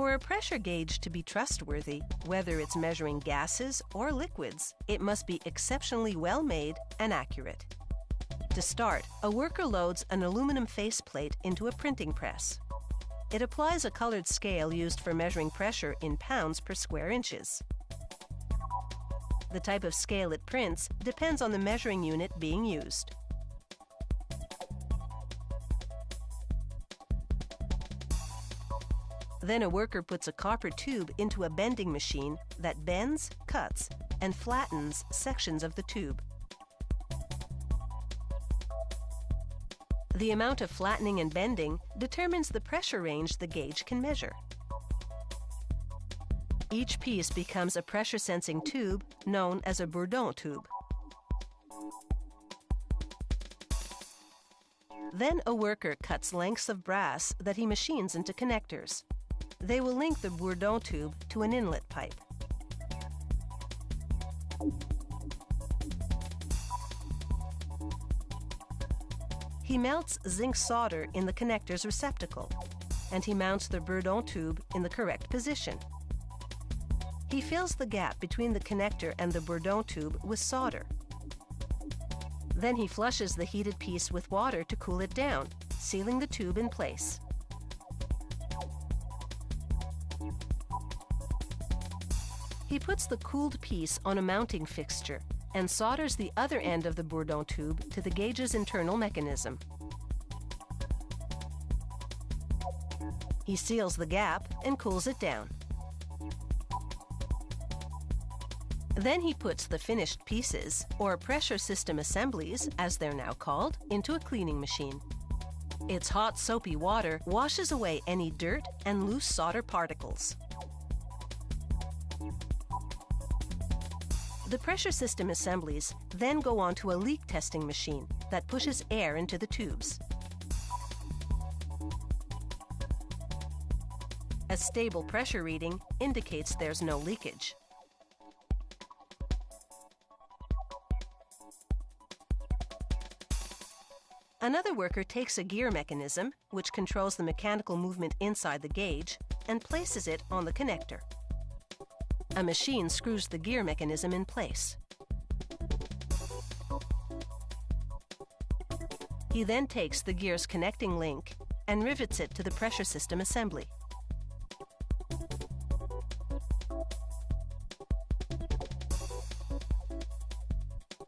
For a pressure gauge to be trustworthy, whether it's measuring gases or liquids, it must be exceptionally well made and accurate. To start, a worker loads an aluminum faceplate into a printing press. It applies a colored scale used for measuring pressure in pounds per square inches. The type of scale it prints depends on the measuring unit being used. Then a worker puts a copper tube into a bending machine that bends, cuts, and flattens sections of the tube. The amount of flattening and bending determines the pressure range the gauge can measure. Each piece becomes a pressure-sensing tube known as a bourdon tube. Then a worker cuts lengths of brass that he machines into connectors. They will link the bourdon tube to an inlet pipe. He melts zinc solder in the connector's receptacle, and he mounts the bourdon tube in the correct position. He fills the gap between the connector and the bourdon tube with solder. Then he flushes the heated piece with water to cool it down, sealing the tube in place. He puts the cooled piece on a mounting fixture and solders the other end of the bourdon tube to the gauge's internal mechanism. He seals the gap and cools it down. Then he puts the finished pieces, or pressure system assemblies, as they're now called, into a cleaning machine. Its hot, soapy water washes away any dirt and loose solder particles. The pressure system assemblies then go on to a leak testing machine that pushes air into the tubes. A stable pressure reading indicates there's no leakage. Another worker takes a gear mechanism, which controls the mechanical movement inside the gauge, and places it on the connector. A machine screws the gear mechanism in place. He then takes the gear's connecting link and rivets it to the pressure system assembly.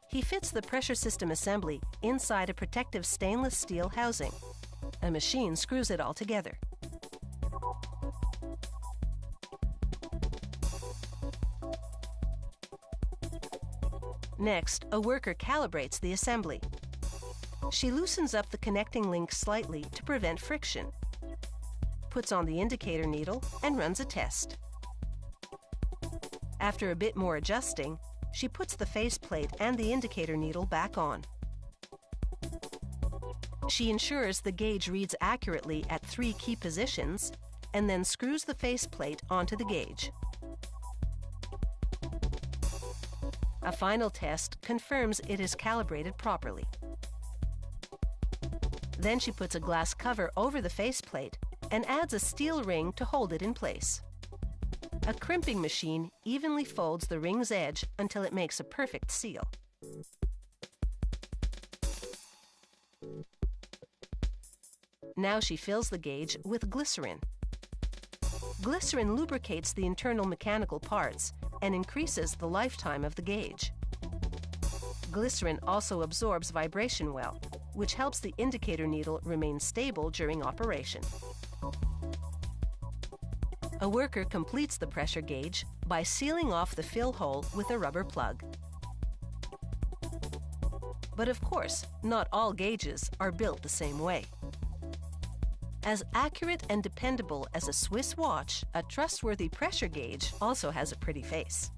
He fits the pressure system assembly inside a protective stainless steel housing. A machine screws it all together. Next, a worker calibrates the assembly. She loosens up the connecting link slightly to prevent friction, puts on the indicator needle, and runs a test. After a bit more adjusting, she puts the faceplate and the indicator needle back on. She ensures the gauge reads accurately at 3 key positions and then screws the faceplate onto the gauge. A final test confirms it is calibrated properly. Then she puts a glass cover over the faceplate and adds a steel ring to hold it in place. A crimping machine evenly folds the ring's edge until it makes a perfect seal. Now she fills the gauge with glycerin. Glycerin lubricates the internal mechanical parts and increases the lifetime of the gauge. Glycerin also absorbs vibration well, which helps the indicator needle remain stable during operation. A worker completes the pressure gauge by sealing off the fill hole with a rubber plug. But of course, not all gauges are built the same way. As accurate and dependable as a Swiss watch, a trustworthy pressure gauge also has a pretty face.